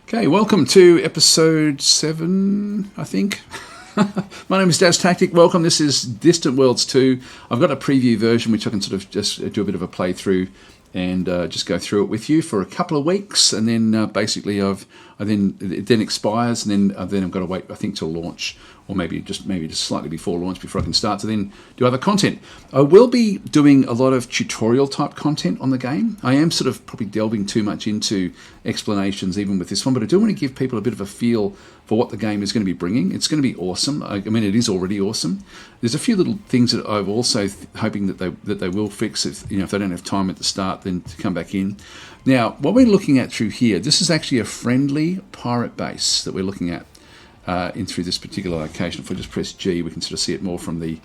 Okay, welcome to episode 7, I think. My name is Daz Tactic. Welcome. This is Distant Worlds 2. I've got a preview version which I can sort of just do a bit of a playthrough and just go through it with you for a couple of weeks, and then basically it then expires, and then I've got to wait, I think, till launch, or maybe just slightly before launch before I can start to then do other content. I will be doing a lot of tutorial type content on the game. I am sort of probably delving too much into explanations even with this one, but I do want to give people a bit of a feel for what the game is going to be bringing. It's going to be awesome. I mean, it is already awesome. There's a few little things that I'm also hoping that they will fix if they don't have time at the start, then to come back in. Now, what we're looking at through here, this is actually a friendly pirate base that we're looking at in through this particular location. If we just press G, we can sort of see it more from the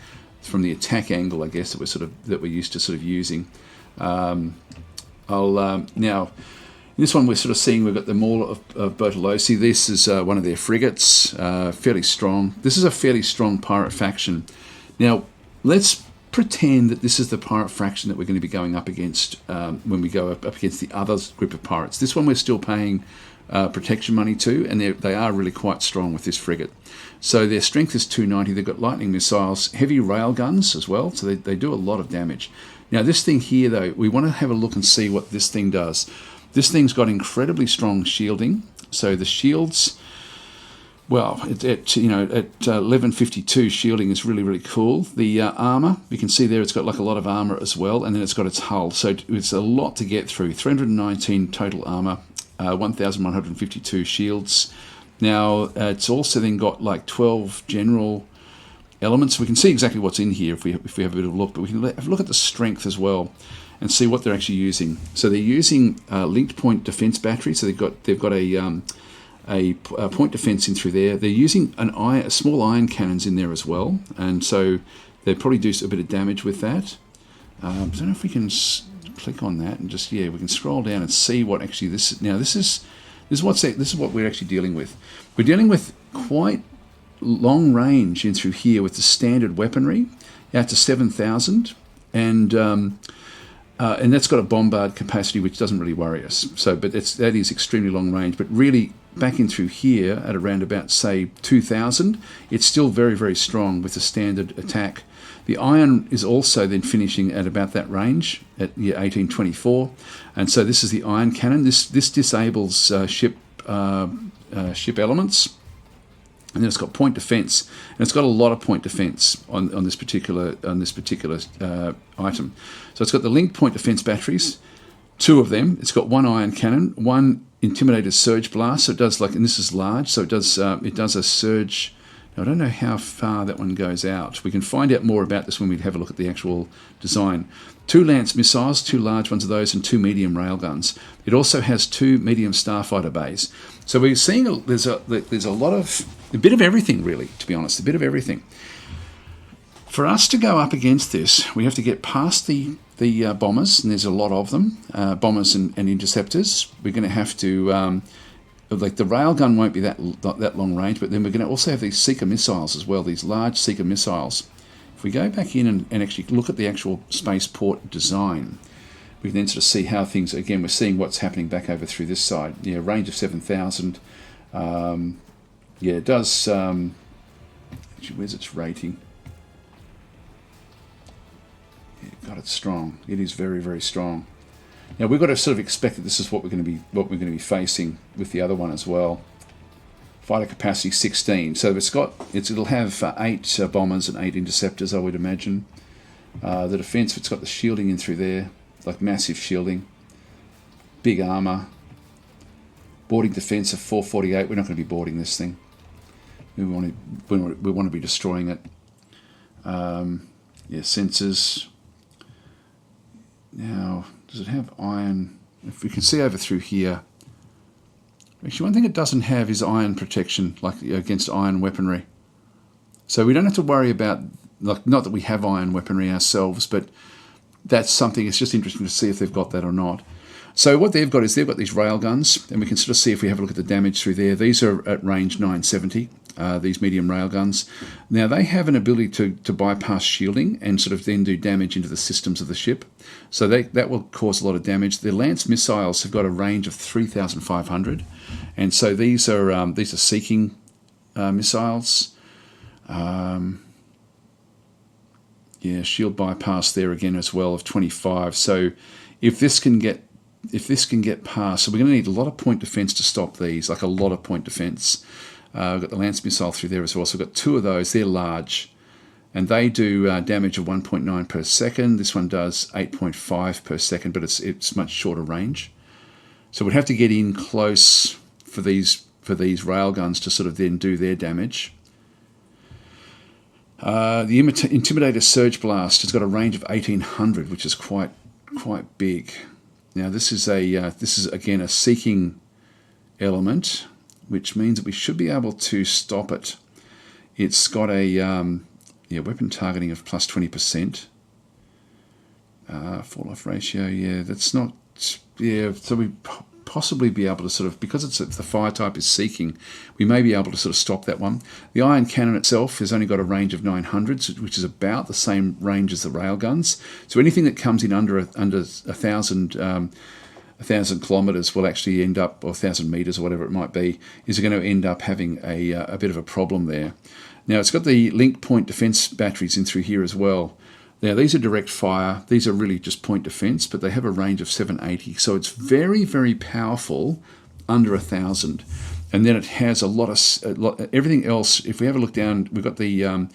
attack angle, I guess, that we're used to sort of using. Now, in this one, we're sort of seeing we've got the Maul of Bertolozzi. This is one of their frigates, fairly strong. This is a fairly strong pirate faction. Now, let's pretend that this is the pirate faction that we're going to be going up against when we go up against the other group of pirates. This one we're still paying protection money to, and they are really quite strong with this frigate. So their strength is 290. They've got lightning missiles, heavy rail guns as well, so they do a lot of damage. Now, this thing here, though, we want to have a look and see what this thing does. This thing's got incredibly strong shielding. So the shields, well, at 1152 shielding is really, really cool. The armor, you can see there, it's got like a lot of armor as well, and then it's got its hull. So it's a lot to get through. 319 total armor, 1,152 shields. Now, it's also then got like 12 general elements. We can see exactly what's in here if we have a bit of a look, but we can have a look at the strength as well and see what they're actually using. So they're using linked point defense battery. So they've got a point defense in through there. They're using a small iron cannons in there as well, and so they probably do a bit of damage with that. I don't know if we can click on that and just we can scroll down and see what actually this is. Now this is what we're actually dealing with. We're dealing with quite long range in through here with the standard weaponry out to 7,000, and that's got a bombard capacity which doesn't really worry us. So, but that is extremely long range. But really, back in through here at around about say 2,000, it's still very, very strong with the standard attack. The iron is also then finishing at about that range at 1824, and so this is the iron cannon. This disables ship elements. And then it's got point defense, and it's got a lot of point defense on this particular item. So it's got the linked point defense batteries, 2 of them. It's got 1 iron cannon, 1 intimidator surge blast. So it does and this is large. So it does a surge. Now I don't know how far that one goes out. We can find out more about this when we have a look at the actual design. 2 Lance missiles, 2 large ones of those, and 2 medium railguns. It also has 2 medium starfighter bays. So we're seeing there's a bit of everything, really, to be honest, a bit of everything. For us to go up against this, we have to get past the bombers, and there's a lot of them, bombers and interceptors. We're going to have to, the railgun won't be that long range, but then we're going to also have these seeker missiles as well, these large seeker missiles. If we go back in and actually look at the actual spaceport design, we can then sort of see how things, again, we're seeing what's happening back over through this side. Yeah, range of 7,000. It does, actually, where's its rating? Yeah, God, it's strong. It is very, very strong. Now, we've got to sort of expect that this is what we're going to be facing with the other one as well. Fighter capacity 16. So it'll have 8 bombers and 8 interceptors, I would imagine. The defense, it's got the shielding in through there, like massive shielding, big armor, boarding defense of 448. We're not going to be boarding this thing. We want to be destroying it. Sensors. Now, does it have iron? If we can see over through here, actually, one thing it doesn't have is iron protection, like against iron weaponry. So we don't have to worry about, not that we have iron weaponry ourselves, but that's something. It's just interesting to see if they've got that or not. So what they've got is they've got these railguns, and we can sort of see if we have a look at the damage through there. These are at range 970. these medium railguns. Now they have an ability to bypass shielding and sort of then do damage into the systems of the ship. So that will cause a lot of damage. The Lance missiles have got a range of 3,500, and so these are seeking missiles. Yeah, shield bypass there again as well of 25. So if this can get past, so we're going to need a lot of point defense to stop these, like a lot of point defense. We've got the Lance missile through there as well. So we've got two of those. They're large, and they do damage of 1.9 per second. This one does 8.5 per second, but it's much shorter range. So we'd have to get in close for these railguns to sort of then do their damage. The Intimidator Surge Blast has got a range of 1,800, which is quite big. Now this is again a seeking element, which means that we should be able to stop it. It's got a weapon targeting of plus 20%. Fall off ratio, yeah, that's not, yeah, so we possibly be able to sort of, because the fire type is seeking, we may be able to sort of stop that one. The iron cannon itself has only got a range of 900, which is about the same range as the railguns. So anything that comes in under 1,000 kilometres will actually end up, or 1,000 metres or whatever it might be, is going to end up having a bit of a problem there. Now it's got the link point defence batteries in through here as well. Now these are direct fire. These are really just point defence, but they have a range of 780. So it's very, very powerful under 1,000. And then it has a lot everything else. If we have a look down, we've got the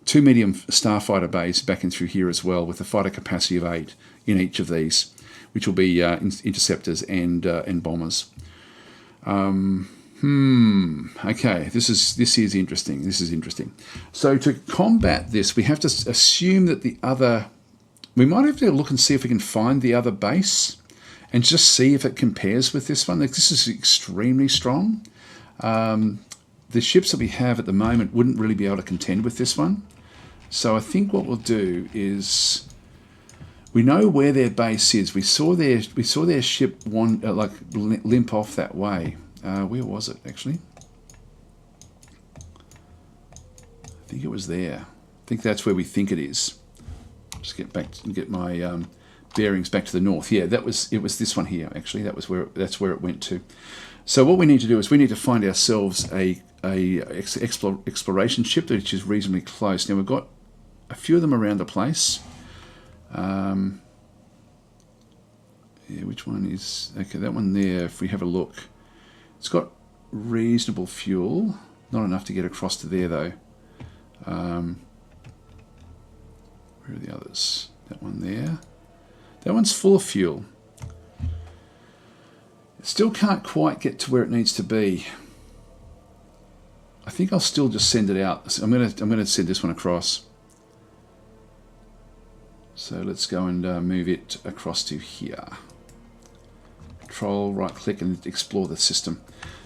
two medium starfighter bays back in through here as well, with a fighter capacity of 8 in each of these, which will be interceptors and bombers. Okay, this is interesting. This is interesting. So to combat this, we have to assume that we might have to look and see if we can find the other base and just see if it compares with this one. Like, this is extremely strong. The ships that we have at the moment wouldn't really be able to contend with this one. So I think what we'll do is, we know where their base is. We saw their ship limp off that way. Where was it actually? I think it was there. I think that's where we think it is. Just get my bearings back to the north. Yeah, it was this one here actually. That's where it went to. So what we need to do is we need to find ourselves a exploration ship which is reasonably close. Now we've got a few of them around the place. Yeah, which one is okay? That one there. If we have a look. It's got reasonable fuel, not enough to get across to there though. Where are the others? That one there. That one's full of fuel. It still can't quite get to where it needs to be. I think I'll still just send it out. I'm gonna send this one across. So let's go and move it across to here. Control, right click and explore the system.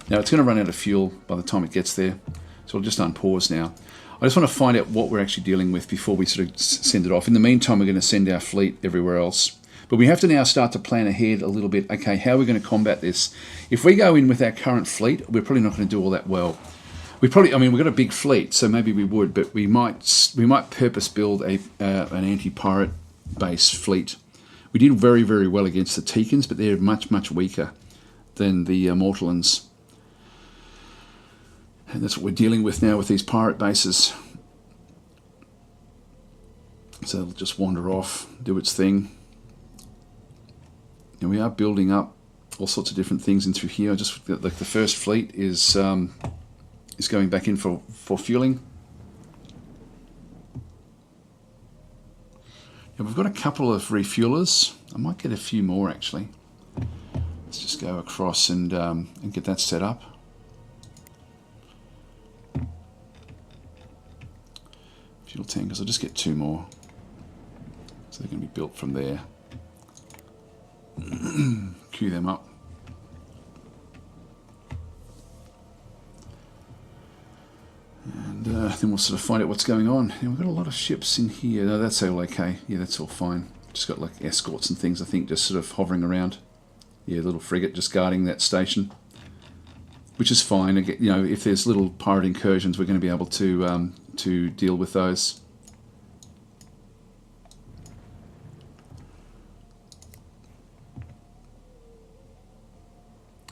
Now it's going to run out of fuel by the time it gets there, so I'll just unpause now. I just want to find out what we're actually dealing with before we sort of send it off. In the meantime, we're going to send our fleet everywhere else. But we have to now start to plan ahead a little bit. Okay, how are we going to combat this? If we go in with our current fleet, we're probably not going to do all that well. We've got a big fleet, so maybe we would, but we might purpose build an anti-pirate base fleet. We did very, very well against the Teekins, but they're much, much weaker than the Mortallons. And that's what we're dealing with now with these pirate bases. So it'll just wander off, do its thing. And we are building up all sorts of different things in through here. Just like the first fleet is going back in for fueling. Yeah, we've got a couple of refuelers. I might get a few more actually. Let's just go across and get that set up. Fuel tankers, I'll just get 2 more. So they're going to be built from there. Queue them up. And then we'll sort of find out what's going on. Yeah, we've got a lot of ships in here. No, that's all okay. Yeah, that's all fine. Just got like escorts and things, I think, just sort of hovering around. Yeah, little frigate just guarding that station. which is fine. You know, if there's little pirate incursions, we're going to be able to deal with those.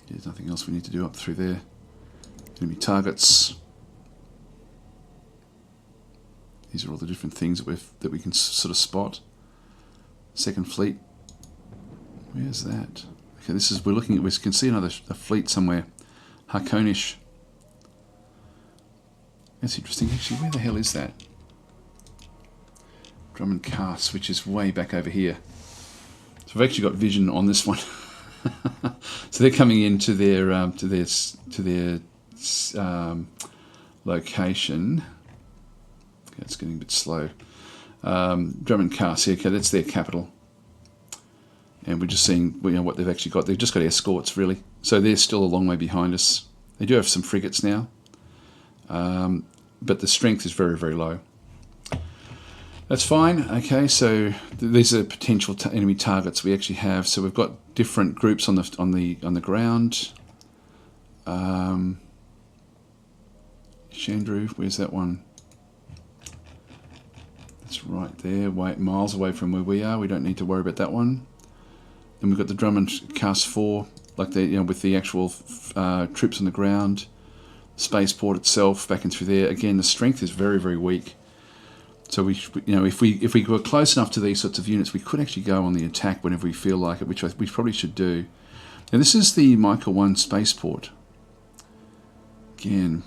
There's nothing else we need to do up through there. Enemy targets. These are all the different things that we can sort of spot. Second fleet. Where's that? Okay, this is, we're looking at, we can see a fleet somewhere. Harkonish. That's interesting. Actually, where the hell is that? Drummond Cast, which is way back over here. So I've actually got vision on this one. So they're coming into their location. Okay, it's getting a bit slow. Drummond Cast, okay, that's their capital. And we're just seeing, you know, what they've actually got. They've just got escorts, really. So they're still a long way behind us. They do have some frigates now, but the strength is very, very low. That's fine. Okay, so these are potential enemy targets we actually have. So we've got different groups on the ground. Chandru, where's that one? It's right there, miles away from where we are. We don't need to worry about that one. Then we've got the Drummond Cast 4, like the, you know, with the actual troops on the ground. Spaceport itself, back and through there. Again, the strength is very, very weak. So we, you know, if we were close enough to these sorts of units, we could actually go on the attack whenever we feel like it, which we probably should do. Now this is the Micah 1 spaceport. Again,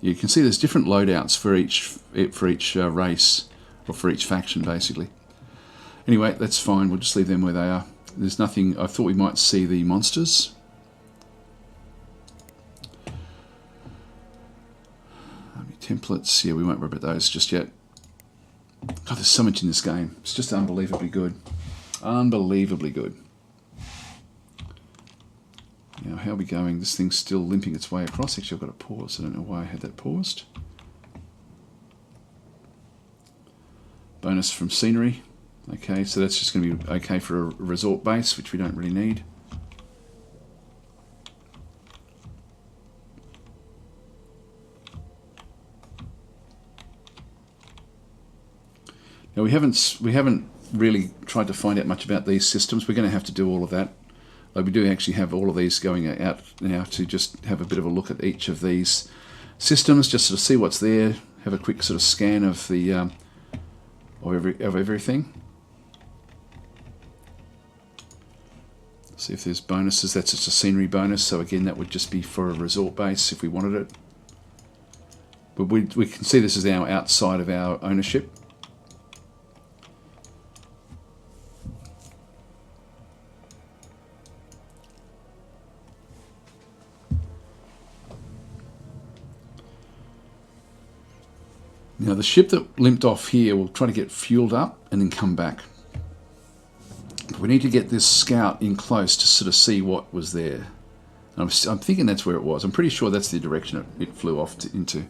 you can see there's different loadouts for each race, or for each faction, basically. Anyway, that's fine. We'll just leave them where they are. There's nothing. I thought we might see the monsters. Templates. Yeah, we won't worry about those just yet. God, there's so much in this game. It's just unbelievably good. Unbelievably good. Now, how are we going? This thing's still limping its way across. Actually, I've got to pause. I don't know why I had that paused. Bonus from scenery. Okay, so that's just going to be okay for a resort base, which we don't really need. Now we haven't really tried to find out much about these systems. We're going to have to do all of that. We do actually have all of these going out now to just have a bit of a look at each of these systems, just sort of see what's there. Have a quick sort of scan of the of everything. See if there's bonuses. That's just a scenery bonus. So again, that would just be for a resort base if we wanted it. But we can see this is now outside of our ownership. Now the ship that limped off here will try to get fueled up and then come back. But we need to get this scout in close to sort of see what was there. And I'm thinking that's where it was. I'm pretty sure that's the direction it flew off into.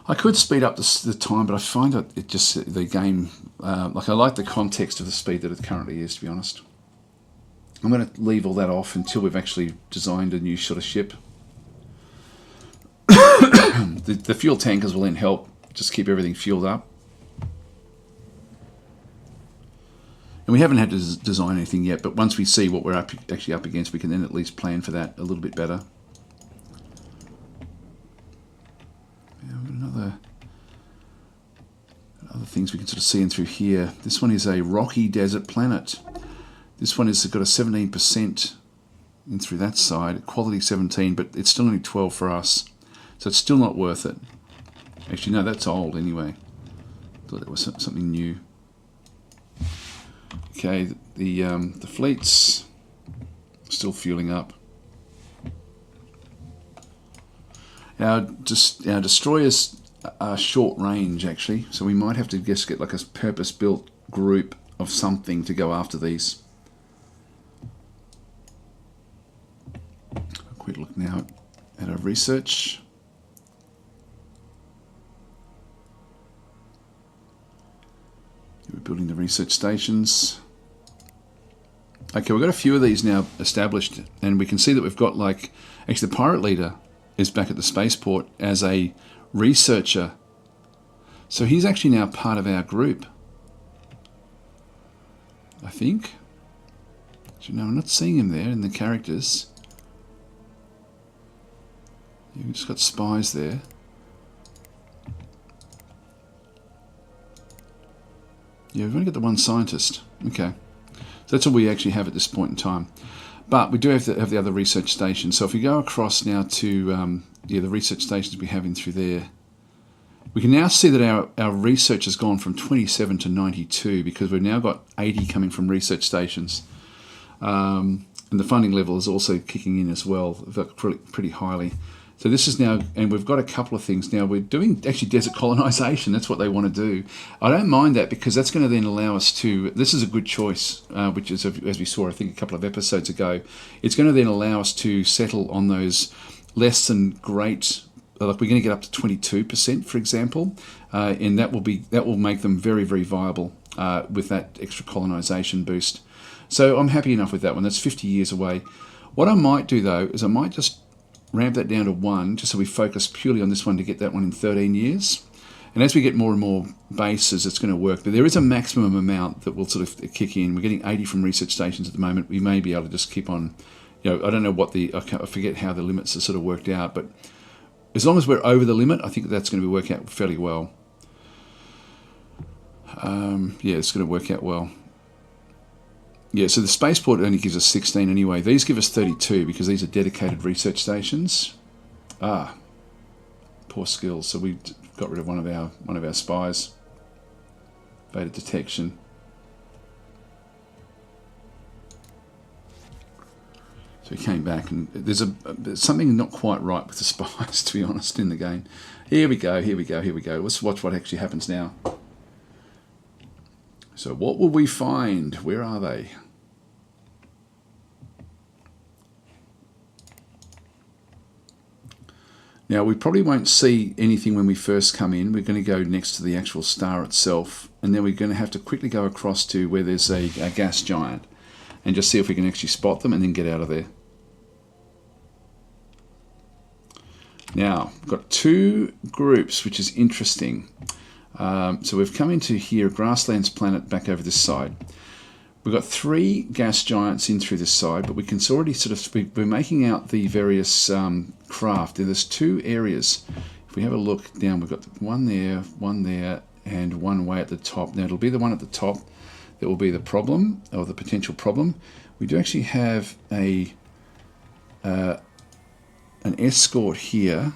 I could speed up the time, but I find that it just, the game, like I like the context of the speed that it currently is, to be honest. I'm going to leave all that off until we've actually designed a new sort of ship. The fuel tankers will then help just keep everything fueled up. And we haven't had to design anything yet, but once we see what we're actually up against, we can then at least plan for that a little bit better. Other things we can sort of see in through here. This one is a rocky desert planet. This one has got a 17% in through that side, quality 17, but it's still only 12 for us, so it's still not worth it. Actually, no, that's old anyway. Thought that was something new. Okay, the fleet's still fueling up. Our destroyers are short range, actually, so we might have to just get like a purpose-built group of something to go after these. A quick look now at our research. building the research stations. Okay, we've got a few of these now established, and we can see that we've got, like, actually the pirate leader is back at the spaceport as a researcher. So he's actually now part of our group, I think. No, I'm not seeing him there in the characters. You've just got spies there. Yeah, we've only got the one scientist. Okay. So that's all we actually have at this point in time. But we do have the other research stations. So if we go across now to the research stations we have in through there, we can now see that our research has gone from 27 to 92 because we've now got 80 coming from research stations. And the funding level is also kicking in as well, pretty highly. So this is now, and we've got a couple of things now. We're doing actually desert colonization. That's what they want to do. I don't mind that because that's going to then allow us to, this is a good choice, which is, as we saw, I think a couple of episodes ago, it's going to then allow us to settle on those less than great, like we're going to get up to 22%, for example, and that will make them very, very viable with that extra colonization boost. So I'm happy enough with that one. That's 50 years away. What I might do, though, is I might just ramp that down to 1, just so we focus purely on this one to get that one in 13 years. And as we get more and more bases, it's going to work. But there is a maximum amount that will sort of kick in. We're getting 80 from research stations at the moment. We may be able to just keep on, I don't know what I forget how the limits are sort of worked out, but as long as we're over the limit, I think that's going to be work out fairly well. Yeah, it's going to work out well. Yeah, so the spaceport only gives us 16 anyway. These give us 32 because these are dedicated research stations. Poor skills. So we got rid of one of our spies. Beta detection. So he came back, and there's something not quite right with the spies, to be honest, in the game. Here we go. Let's watch what actually happens now. So what will we find? Where are they? Now, we probably won't see anything when we first come in. We're going to go next to the actual star itself, and then we're going to have to quickly go across to where there's a gas giant and just see if we can actually spot them and then get out of there. Now, we've got 2 groups, which is interesting. So we've come into here, Grasslands Planet, back over this side. We've got 3 gas giants in through this side, but we can already sort of, we're making out the various craft. There's 2 areas. If we have a look down, we've got one there, and one way at the top. Now it'll be the one at the top that will be the problem, or the potential problem. We do actually have an escort here.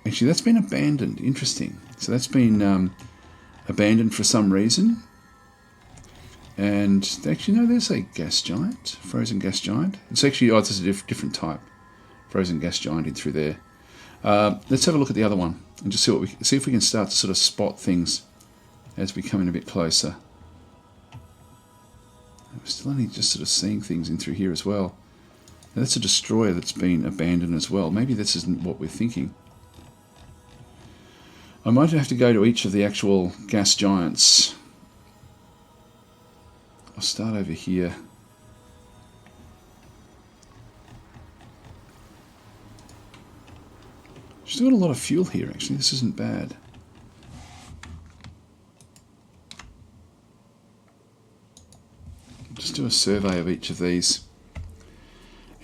Actually, that's been abandoned. Interesting. So that's been abandoned for some reason. And actually, no, there's a gas giant, frozen gas giant. It's actually, it's a different type, frozen gas giant in through there. Let's have a look at the other one and just see if we can start to sort of spot things as we come in a bit closer. We're still only just sort of seeing things in through here as well. Now, that's a destroyer that's been abandoned as well. Maybe this isn't what we're thinking. I might have to go to each of the actual gas giants. I'll start over here. Still got a lot of fuel here, actually. This isn't bad. Just do a survey of each of these.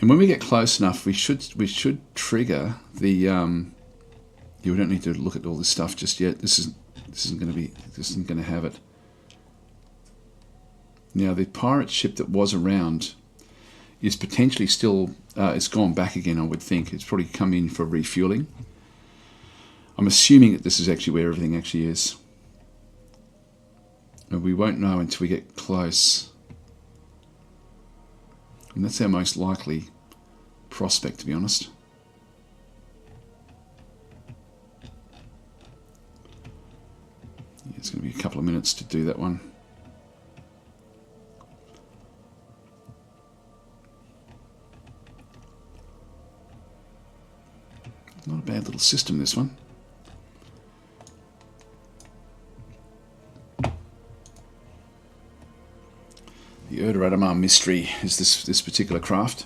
And when we get close enough, we should trigger the. We don't need to look at all this stuff just yet. This isn't going to have it. Now, the pirate ship that was around is potentially still, it's gone back again, I would think. It's probably come in for refueling. I'm assuming that this is actually where everything actually is. And we won't know until we get close. And that's our most likely prospect, to be honest. Yeah, it's going to be a couple of minutes to do that one. Not a bad little system, this one. third Radamar mystery is this particular craft.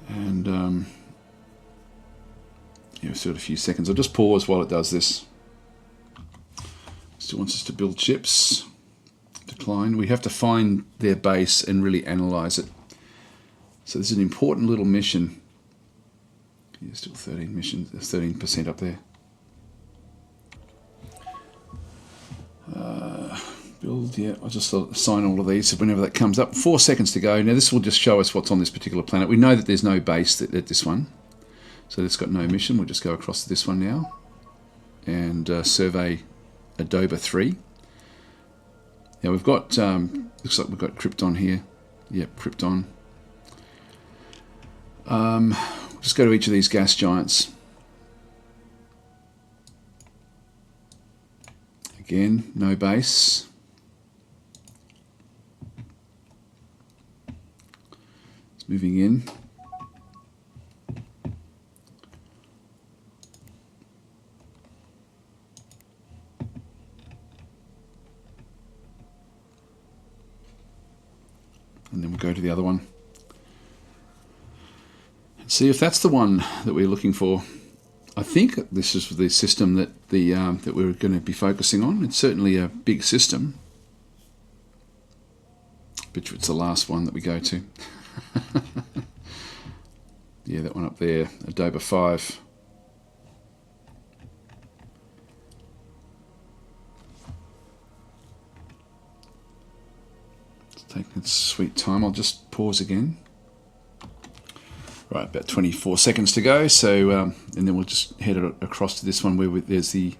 And yeah, still a few seconds. I'll just pause while it does this. Still wants us to build ships. Decline. We have to find their base and really analyze it. So this is an important little mission. Yeah, still 13 missions, 13% up there. Build, yeah, I'll just assign all of these whenever that comes up. 4 seconds to go. Now this will just show us what's on this particular planet. We know that there's no base at this one. So it's got no mission. We'll just go across to this one now and survey Adoba 3. Now we've got, looks like we've got Krypton here. Yep, Krypton. We'll just go to each of these gas giants. Again, no base. It's moving in. And then we'll go to the other one. And see if that's the one that we're looking for. I think this is the system that that we're going to be focusing on. It's certainly a big system. Bet you it's the last one that we go to. Yeah, that one up there, Adoba 5. It's taking its sweet time. I'll just pause again. Right, about 24 seconds to go, so and then we'll just head across to this one where there's the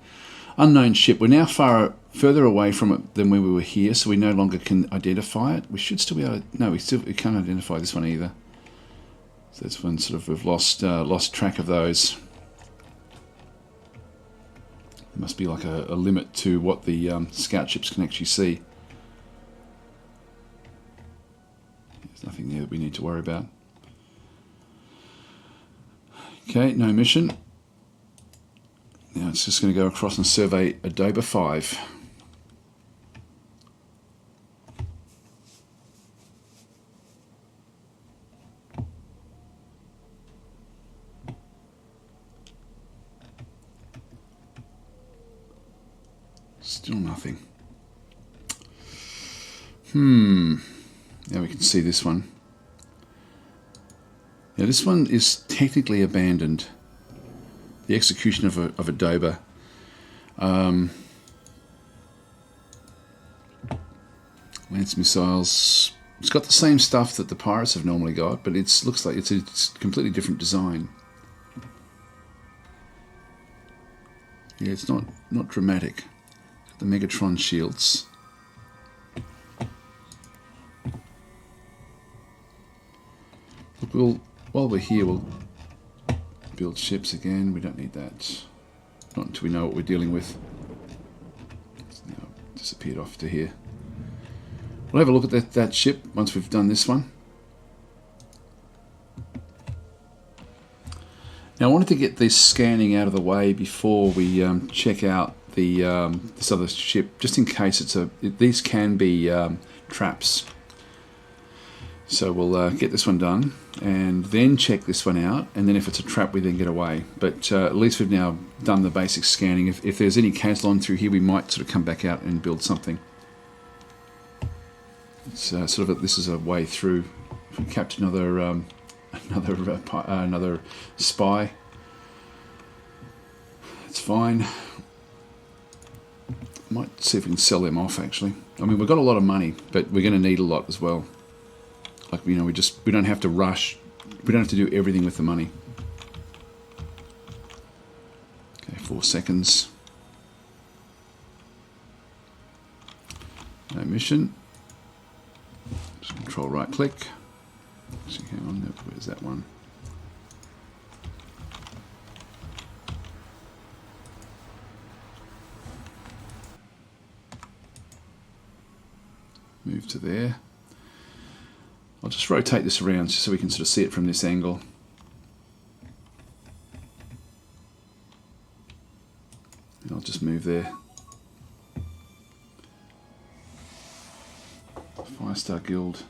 unknown ship. We're now further away from it than when we were here, so we no longer can identify it. We should still be able to, no, we can't identify this one either. So this one sort of, we've lost track of those. There must be like a limit to what the scout ships can actually see. There's nothing there that we need to worry about. Okay, no mission. Now it's just going to go across and survey Adoba 5. Still nothing. Now we can see this one. Now this one is technically abandoned. The execution of Adoba. Lance missiles. It's got the same stuff that the pirates have normally got, but it looks like it's a completely different design. Yeah, it's not dramatic. The Megatron shields. Look, while we're here, we'll build ships again. We don't need that. Not until we know what we're dealing with. It's now disappeared off to here. We'll have a look at that ship once we've done this one. Now I wanted to get this scanning out of the way before we check out the this other ship, just in case these can be traps. So we'll get this one done and then check this one out, and then if it's a trap we then get away. But at least we've now done the basic scanning. If there's any Caslon through here, we might sort of come back out and build something. It's sort of this is a way through. If we capture another spy, it's fine. Might see if we can sell them off actually. I mean, we've got a lot of money, but we're going to need a lot as well. Like, you know, we don't have to rush. We don't have to do everything with the money. Okay, 4 seconds. No mission. Just control right click. Actually, hang on, where's that one? Move to there. I'll just rotate this around so we can sort of see it from this angle. And I'll just move there. Firestar Guild.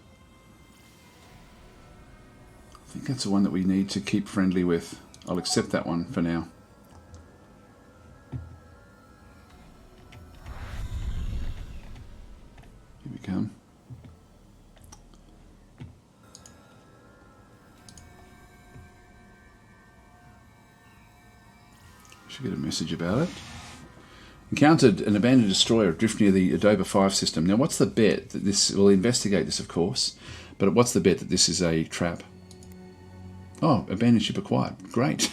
I think that's the one that we need to keep friendly with. I'll accept that one for now. Here we come. Should get a message about it. Encountered an abandoned destroyer drift near the Adoba 5 system. Now, what's the bet that this... We'll investigate this, of course. But what's the bet that this is a trap? Oh, abandoned ship acquired. Great.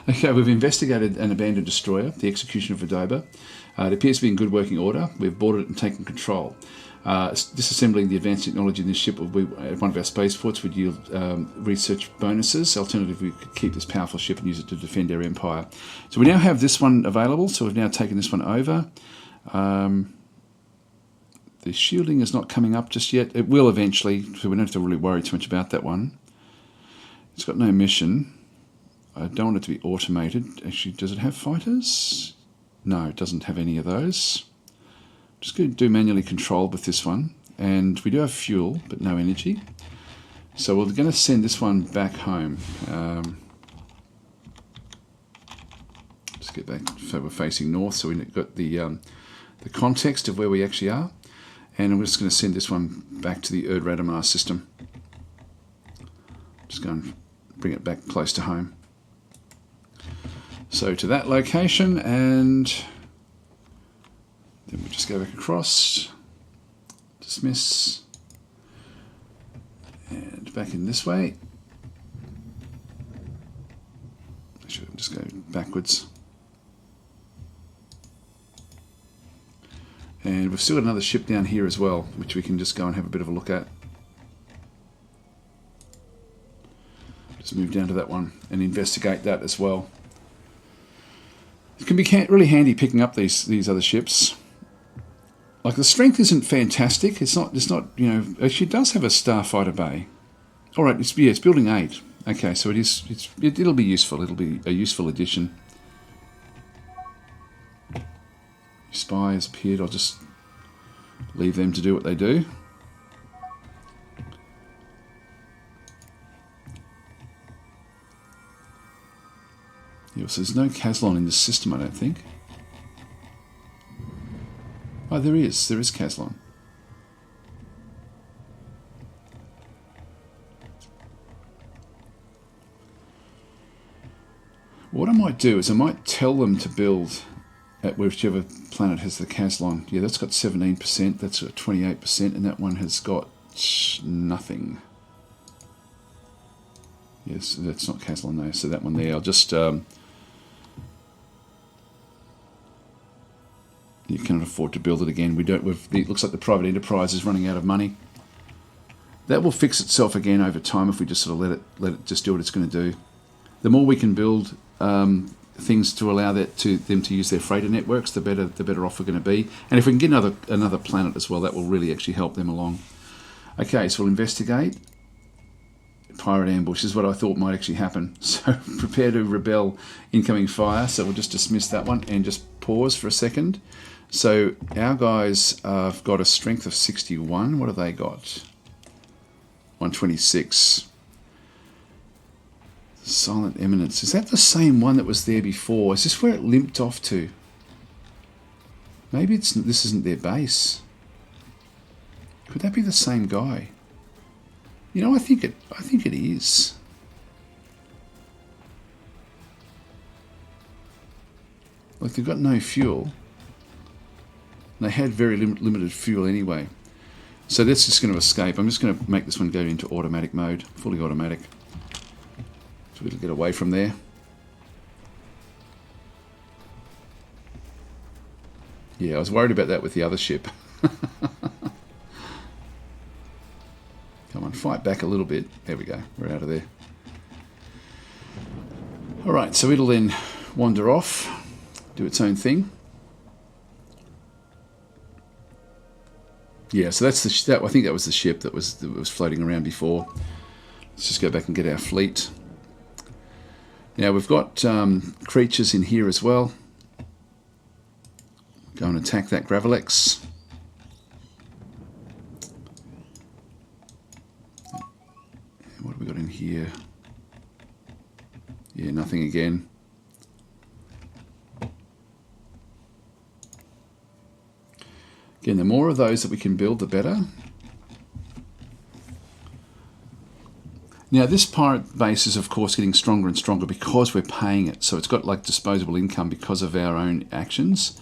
Okay, we've investigated an abandoned destroyer, the execution of Adoba. It appears to be in good working order. We've boarded it and taken control. Disassembling the advanced technology in this ship at one of our spaceports would yield research bonuses. Alternatively, we could keep this powerful ship and use it to defend our empire. So we now have this one available, so we've now taken this one over. The shielding is not coming up just yet. It will eventually, so we don't have to really worry too much about that one. It's got no mission. I don't want it to be automated. Actually, does it have fighters? No, it doesn't have any of those. Just going to do manually controlled with this one. And we do have fuel, but no energy. So we're going to send this one back home. Just get back, so we're facing north, so we've got the context of where we actually are. And we're just going to send this one back to the Erd Radamar system. Just go and bring it back close to home. So to that location, and then we just go back across, dismiss, and back in this way. Actually, I'll just go backwards. And we've still got another ship down here as well, which we can just go and have a bit of a look at. Just move down to that one and investigate that as well. It can be really handy picking up these other ships. Like, the strength isn't fantastic. It's not you know. Actually, it does have a starfighter bay. All right, it's building 8. Okay, so it'll be useful. It'll be a useful addition. Spy has appeared. I'll just leave them to do what they do. Yeah, so there's no Caslon in this system, I don't think. Oh, there is. There is Caslon. What I might do is I might tell them to build at whichever planet has the Caslon. Yeah, that's got 17%, that's got 28%, and that one has got nothing. Yes, that's not Caslon though, so that one there, I'll just... you cannot afford to build it again. It looks like the private enterprise is running out of money. That will fix itself again over time if we just sort of let it just do what it's going to do. The more we can build things to allow them to use their freighter networks, the better off we're going to be. And if we can get another planet as well, that will really actually help them along. Okay, so we'll investigate. Pirate ambush is what I thought might actually happen. So prepare to rebel, incoming fire. So we'll just dismiss that one and just pause for a second. So our guys have got a strength of 61. What have they got? 126. Silent Eminence. Is that the same one that was there before? Is this where it limped off to? Maybe this isn't their base. Could that be the same guy? You know, I think it is. Like, they've got no fuel. They had very limited fuel anyway. So that's just going to escape. I'm just going to make this one go into automatic mode, fully automatic. So we'll get away from there. Yeah, I was worried about that with the other ship. Come on, fight back a little bit. There we go. We're out of there. All right, so it'll then wander off, do its own thing. Yeah, so that's I think that was the ship that was floating around before. Let's just go back and get our fleet. Now we've got creatures in here as well. Go and attack that Gravelex. here. Yeah, nothing again. Again, the more of those that we can build, the better. Now, this pirate base is, of course, getting stronger and stronger because we're paying it. So it's got like disposable income because of our own actions.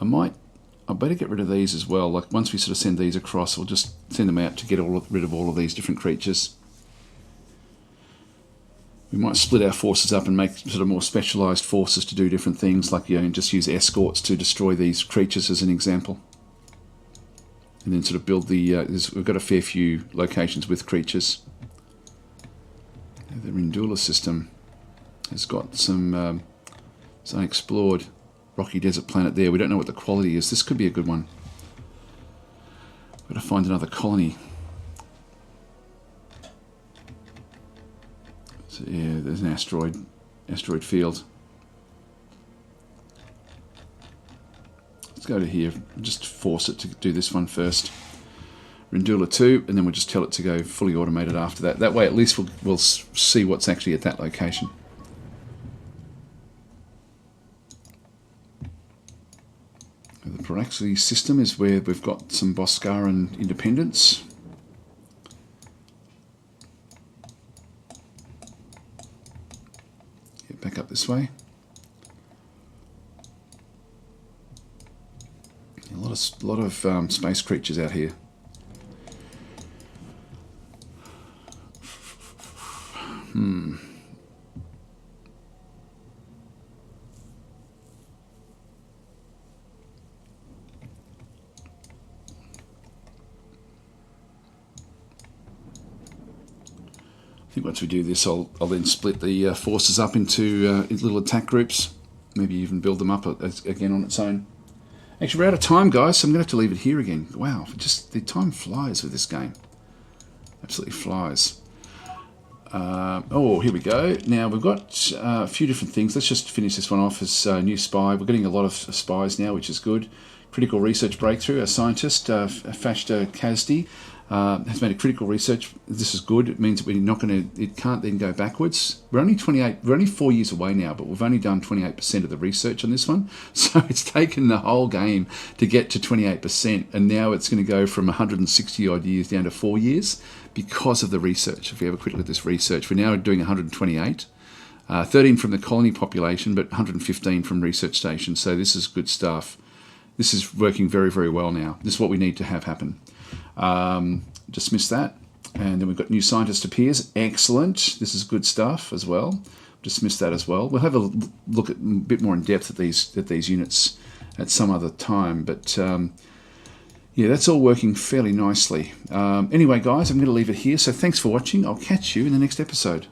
I better get rid of these as well. Like once we sort of send these across, we'll just send them out to get rid of all of these different creatures. We might split our forces up and make sort of more specialised forces to do different things, like, you know, just use escorts to destroy these creatures as an example. And then sort of build the... we've got a fair few locations with creatures. The Rindula system has got some unexplored rocky desert planet there. We don't know what the quality is. This could be a good one. Got to find another colony. So yeah, there's an asteroid field. Let's go to here. Just force it to do this one first. Rindula 2, and then we'll just tell it to go fully automated after that. That way at least we'll see what's actually at that location. The Paraxi system is where we've got some Boscaran independence. Get back up this way. A lot of space creatures out here. I think once we do this, I'll then split the forces up into little attack groups. Maybe even build them up again on its own. Actually, we're out of time, guys, so I'm going to have to leave it here again. Wow, just the time flies with this game. Absolutely flies. Oh, here we go. Now, we've got a few different things. Let's just finish this one off as new spy. We're getting a lot of spies now, which is good. Critical research breakthrough. Our scientist, Fashta Kazdi, has made a critical research. This is good. It means that it can't then go backwards. We're only 4 years away now, but we've only done 28% of the research on this one. So it's taken the whole game to get to 28%, and now it's going to go from 160 odd years down to 4 years because of the research. If we have a quick look at this research, we're now doing 128. 13 from the colony population, but 115 from research stations. So this is good stuff. This is working very, very well now. This is what we need to have happen. Dismiss that. And then we've got new scientist appears. Excellent. This is good stuff as well. Dismiss that as well. We'll have a look at a bit more in depth at these units at some other time. But yeah, that's all working fairly nicely. Anyway, guys, I'm going to leave it here. So thanks for watching. I'll catch you in the next episode.